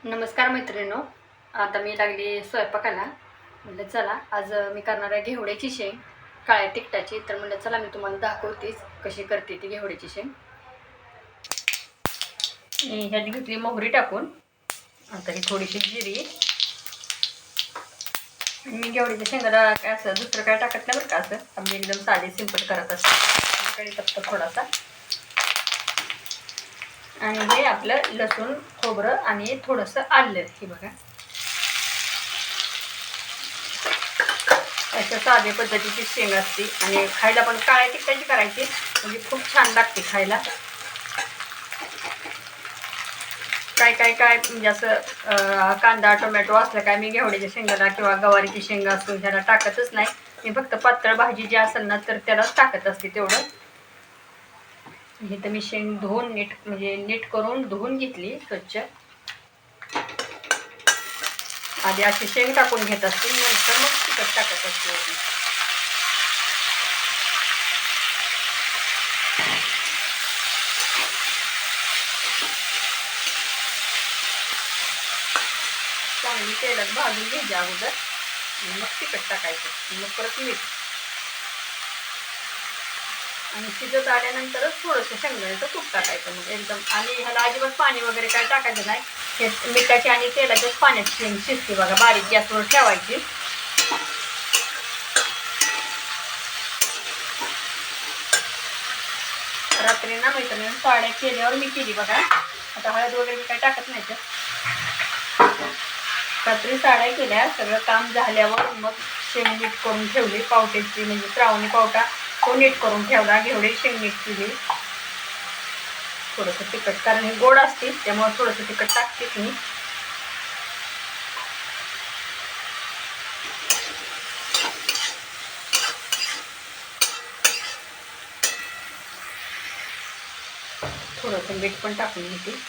नमस्कार मैत्रिणींनो, आता मी लागली स्वयंपाकाला. म्हटलं चला आज मी करणार आहे घेवड्याची शेंग काळ्या तिखटाची. तर म्हटलं चला मी तुम्हाला दाखवतेच कशी करते ती घेवड्याची शेंग. मी ह्यात घेतली मोहरी टाकून, आता ही थोडीशी जिरी. मी घेवड्याच्या शेंगाला असं दुसरं काय टाकत नाही बरं का, असं आम्ही एकदम साधी सिंपल करत असतो. कढीपत्ता थोडासा, आणि हे आपलं लसूण खोबरं आणि थोडंसं आलं. हे बघा, अशा साध्या पद्धतीची शेंग असते आणि खायला पण काळ्या तिखटाची करायची, म्हणजे खूप छान लागते खायला. काय म्हणजे असं कांदा टोमॅटो असलं काय मी घेवड्याच्या शेंगाला किंवा गवारीची शेंगा असून त्याला टाकतच नाही. मी फक्त पातळ भाजी जी असेल ना तर त्यालाच टाकत असते तेवढं. हे तर मी शेंग धुवून नीट करून धुवून घेतली स्वच्छ. आधी अशी शेंग टाकून घेत असते, नंतर मग तिखट टाकत असते. चांगली तेलात भाजून घ्यायची अगोदर, मग तिखट टाकायचं, मग परत मीठ. आणि शिजत आल्यानंतरच थोडंसं शेंगदाण्याचं तूप टाकायचं मग एकदम. आणि ह्याला अजिबात पाणी वगैरे काय टाकायचं नाही. हे मिठाची आणि तेलाच्याच पाण्यात शेंग शिजते बघा. बारीक गॅसवर ठेवायची. रात्री ना मैत्रिणी साड्या केल्यावर मी केली बघा. आता हळद वगैरे काय टाकत नाही तर. रात्री साड्या केल्या, सगळं काम झाल्यावर मग शेंग नीट करून ठेवली. पावट्याची म्हणजे श्रावणी पावटा तो नीट करून ठेवला. घेवडे शेंग नीट केली. थोडंसं तिखट, कारण हे गोड असते त्यामुळे थोडंसं तिखट टाकतेच मी. थोडंसं मीठ पण टाकून घेते.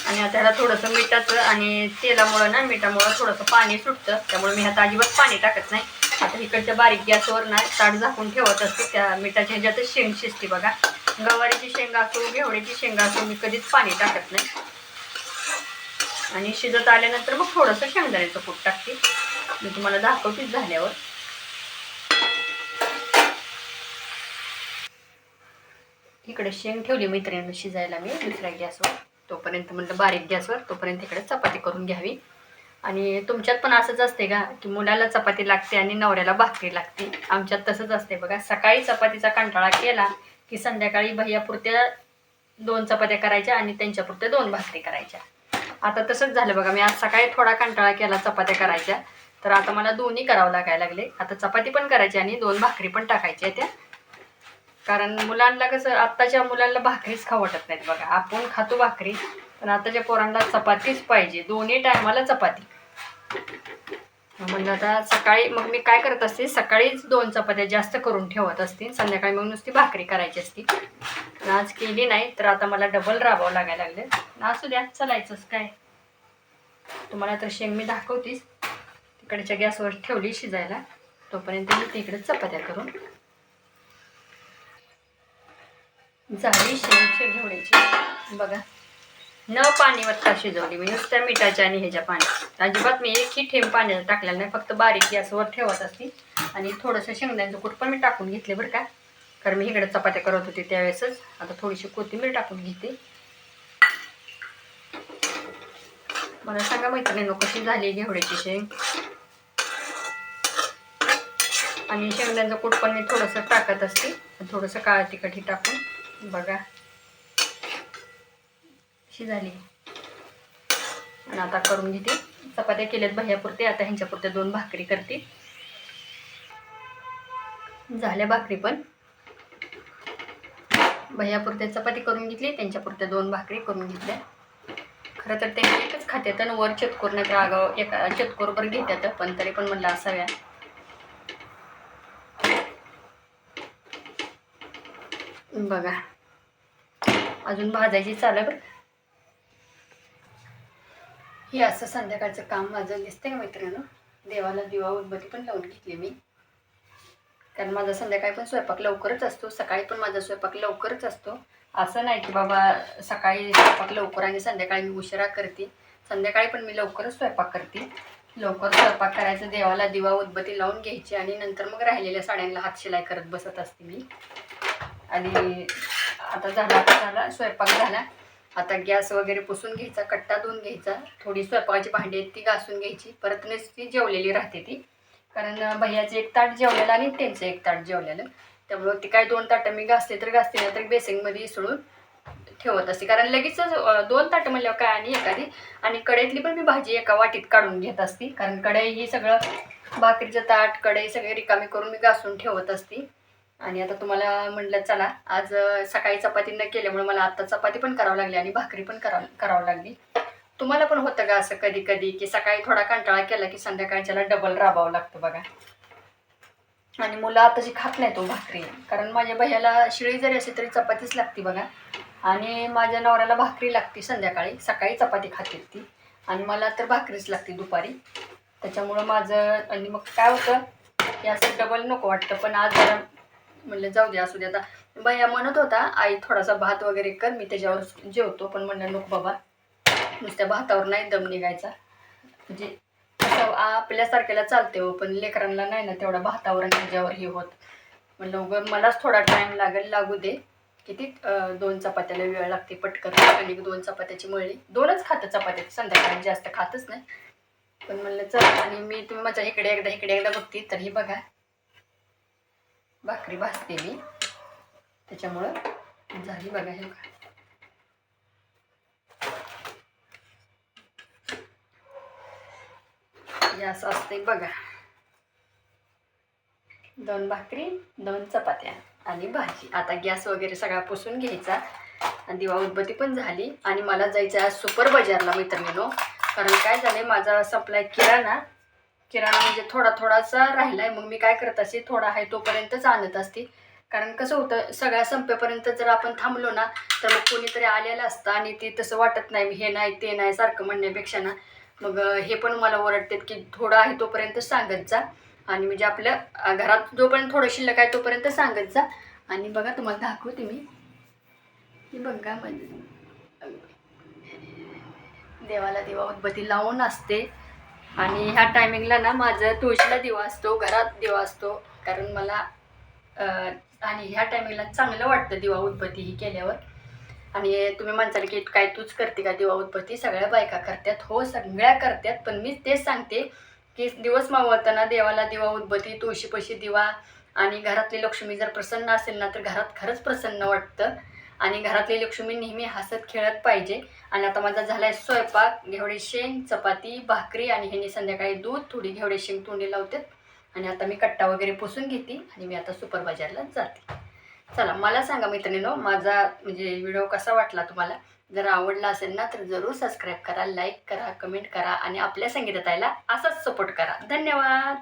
आणि आता ह्याला थोडंसं मिठाचं आणि तेलामुळं ना, मिठामुळं थोडंसं पाणी सुटतं, त्यामुळे मी ह्यात अजिबात पाणी टाकत नाही. आता इकडच्या बारीक गॅसवर ना ताट झाकून ठेवत असते. त्या मिठाच्या ह्याच्यातच शेंग शिजते बघा. गवारीची शेंगा असो घेवड्याची शेंगा असो मी कधीच पाणी टाकत नाही. आणि शिजत आल्यानंतर मग थोडंसं शेंगदाण्याचं कूट टाकते. मी तुम्हाला दाखवतेच झाल्यावर. इकडे शेंग ठेवली मैत्रिणींना शिजायला मी दुसऱ्या गॅसवर. तोपर्यंत म्हटलं बारीक गॅसवर, तोपर्यंत इकडे चपाती करून घ्यावी. आणि तुमच्यात पण असंच असते का की मुलाला चपाती लागते आणि नवऱ्याला भाकरी लागते? आमच्यात तसंच असते बघा. सकाळी चपातीचा कंटाळा केला की संध्याकाळी भैयापुरत्या 2 चपात्या करायच्या आणि त्यांच्यापुरत्या 2 भाकरी करायच्या. आता तसंच झालं बघा. मी आज सकाळी थोडा कंटाळा केला चपात्या करायच्या, तर आता मला दोन्ही करावं लागायला लागले. आता चपाती पण करायची आणि 2 भाकरी पण टाकायच्या त्या. कारण मुलांना कसं, आत्ताच्या मुलांना भाकरीच खाऊ वाटत नाहीत बघा. आपण खातो भाकरी, पण आताच्या पोरांना चपातीच पाहिजे, दोन्ही टायमाला चपाती. म्हणजे आता सकाळी मग मी काय करत असते, सकाळीच 2 चपात्या जास्त करून ठेवत असते, संध्याकाळी मग नुसती भाकरी करायची असते. आज केली नाही तर आता मला डबल राबावं लागायला लागलं. असू द्या, चलायचंच काय. तुम्हाला तर शेंग मी दाखवतीस. तिकडच्या गॅसवर ठेवली शिजायला, तोपर्यंत मी तिकडे चपात्या करून झाली. शेंग घेवड्याची बघा, न पाणी वत्ता शिजवली मी, नुसत्या मिठाच्या आणि ह्याच्या पाण्यात. अजिबात मी एकही थेंब पाण्यात टाकलेलं नाही, फक्त बारीक गॅसवर ठेवत असते. आणि थोडंसं शेंगदाण्याचं कूट पण मी टाकून घेतले बरं का, कारण मी इकडे चपात्या करत होते त्यावेळेसच. आता थोडीशी कोथिंबीर टाकून घेते. मला सांगा मैत्रिणींनो, कशी झाली घेवड्याची शेंग. आणि शेंगदाण्याचं कूट पण मी थोडंसं टाकत असते, थोडंसं काळं तिखटही टाकून बघा अशी झाली. आणि आता करून घेते. चपात्या केल्यात भैयापुरते, आता ह्यांच्यापुरत्या 2 भाकरी करते. झाल्या भाकरी पण. भैयापुरत्या चपाती करून घेतली, त्यांच्यापुरत्या 2 भाकरी करून घेतल्या. खरं तर ते एकच खात्यात आणि वर चतकोर नाही तर आगाव एका चतकोरभर घेतात, पण तरी पण म्हणलं असाव्या. बघा अजून भाजायची चालू बरं. हे असं संध्याकाळचं काम माझं दिसतंय का मैत्रिणींनो. देवाला दिवा उदबत्ती पण लावून घेतली मी. कारण माझा संध्याकाळी पण स्वयंपाक लवकरच असतो, सकाळी पण माझा स्वयंपाक लवकरच असतो. असं नाही की बाबा सकाळी स्वयंपाक लवकर आणि संध्याकाळी मी उशिरा करते. संध्याकाळी पण मी लवकरच स्वयंपाक करते. लवकर स्वयंपाक करायचं, देवाला दिवा उदबत्ती लावून घ्यायची आणि नंतर मग राहिलेल्या साड्यांना हातशिलाई करत बसत असते मी. आणि आता झाला स्वयंपाक झाला. आता गॅस वगैरे पुसून घ्यायचा, कट्टा धुवून घ्यायचा, थोडी स्वयंपाकाची भांडी आहेत ती घासून घ्यायची. परत ती जेवलेली राहते ती, कारण भैयाचं एक ताट जेवलेलं आणि त्यांचं एक ताट जेवलेलं. त्यामुळं ती काय 2 ताटं मी घासते तर घासते, नाही तर बेसिंगमध्ये इसळून ठेवत असते. कारण लगेचच 2 ताटं म्हणल्यावर काय आणि एखादी, आणि कढईतली पण मी भाजी एका वाटीत काढून घेत असते. कारण कढई ही सगळं भाकरीचं ताट कढई सगळे रिकामी करून मी घासून ठेवत असते. आणि आता तुम्हाला म्हटलं चला, आज सकाळी चपाती न केल्यामुळे मला आता चपाती पण करावं लागली आणि भाकरी पण करावं लागली. तुम्हाला पण होतं का असं कधी कधी, की सकाळी थोडा कंटाळा केला की संध्याकाळच्याला डबल राबावं लागतं बघा. आणि मुलं आताची खात नाही तो भाकरी, कारण माझ्या भैयाला शिळी जरी असेल तरी चपातीच लागते बघा. आणि माझ्या नवऱ्याला भाकरी लागते संध्याकाळी, सकाळी चपाती खाते ती, आणि मला तर भाकरीच लागते दुपारी. त्याच्यामुळं माझं, आणि मग काय होतं की असं डबल नको वाटतं. पण आज जरा म्हणलं जाऊ दे, असू दे. आता भैया म्हणत होता आई थोडासा भात वगैरे कर, मी त्याच्यावर जेवतो. पण म्हणलं नको बाबा, नुसत्या भातावर नाही दम निघायचा. म्हणजे असं आपल्यासारख्याला चालते हो, पण लेकरांना नाही ना तेवढा भातावर आणि त्याच्यावर हे होत. म्हणलं उगं मलाच थोडा टाईम लागू दे. किती 2 चपात्याला वेळ लागते पटकन. आणि 2 चपात्याची मळली, 2च खातं चपात्या संध्याकाळी, जास्त खातच नाही. पण म्हणलं चल, आणि मी तुम्ही माझ्या इकडे एकदा बघते तर ही बघा भाकरी भाजते मी, त्याच्यामुळं झाली बघा. हे बघा, हे असं असते बघा. 2 भाकरी 2 चपात्या आणि भाजी. आता गॅस वगैरे सगळा पुसून घ्यायचा, आणि दिवा उदबत्ती पण झाली. आणि मला जायचं आहे आज सुपर बाजारला मैत्रिणीनो. कारण काय झालं, माझा सप्लाय किराणा म्हणजे थोडासा राहिला आहे. मग मी काय करत असते, थोडा आहे तोपर्यंतच आणत असते. कारण कसं होतं, सगळ्या संपेपर्यंत जर आपण थांबलो ना तर मग कोणीतरी आलेलं असतं, आणि ते तसं वाटत नाही, हे नाही ते नाही सारखं म्हणण्यापेक्षा ना, मग हे पण मला ओरडतात की थोडं आहे तोपर्यंत सांगत जा. आणि म्हणजे आपल्या घरात जोपर्यंत थोडं शिल्लक आहे तोपर्यंत सांगत जा. आणि बघा तुम्हाला दाखवते मी, की बघा म्हणजे देवाला दिवा उदबत्ती लावून असते. आणि ह्या टायमिंगला ना माझं तुळशीला दिवा असतो, घरात दिवा असतो. कारण मला आणि ह्या टायमिंगला चांगलं वाटतं दिवा उदबत्ती ही केल्यावर. आणि तुम्ही म्हणताल की काय तूच करते का दिवा उदबत्ती? सगळ्या बायका करतात, हो सगळ्या करतात. पण मी तेच सांगते की दिवस मावळताना देवाला दिवा उदबत्ती, तुळशीपाशी दिवा, आणि घरातली लक्ष्मी जर प्रसन्न असेल ना तर घरात खरंच प्रसन्न वाटतं. आणि घरातली लक्ष्मी नेहमी हसत खेळत पाहिजे. आणि आता माझा झाला आहे स्वयंपाक, घेवडे शेंग, चपाती, भाकरी, आणि ह्याने संध्याकाळी दूध, थोडी घेवडे शेंग तोंडी लावतात. आणि आता मी कट्टा वगैरे पुसून घेते आणि मी आता सुपर बाजारला जाते. चला, मला सांगा मैत्रिणींनो, माझा म्हणजे व्हिडिओ कसा वाटला तुम्हाला? जर आवडला असेल ना तर जरूर सबस्क्राईब करा, लाईक करा, कमेंट करा, आणि आपल्या संगीताताईला असाच सपोर्ट करा. धन्यवाद.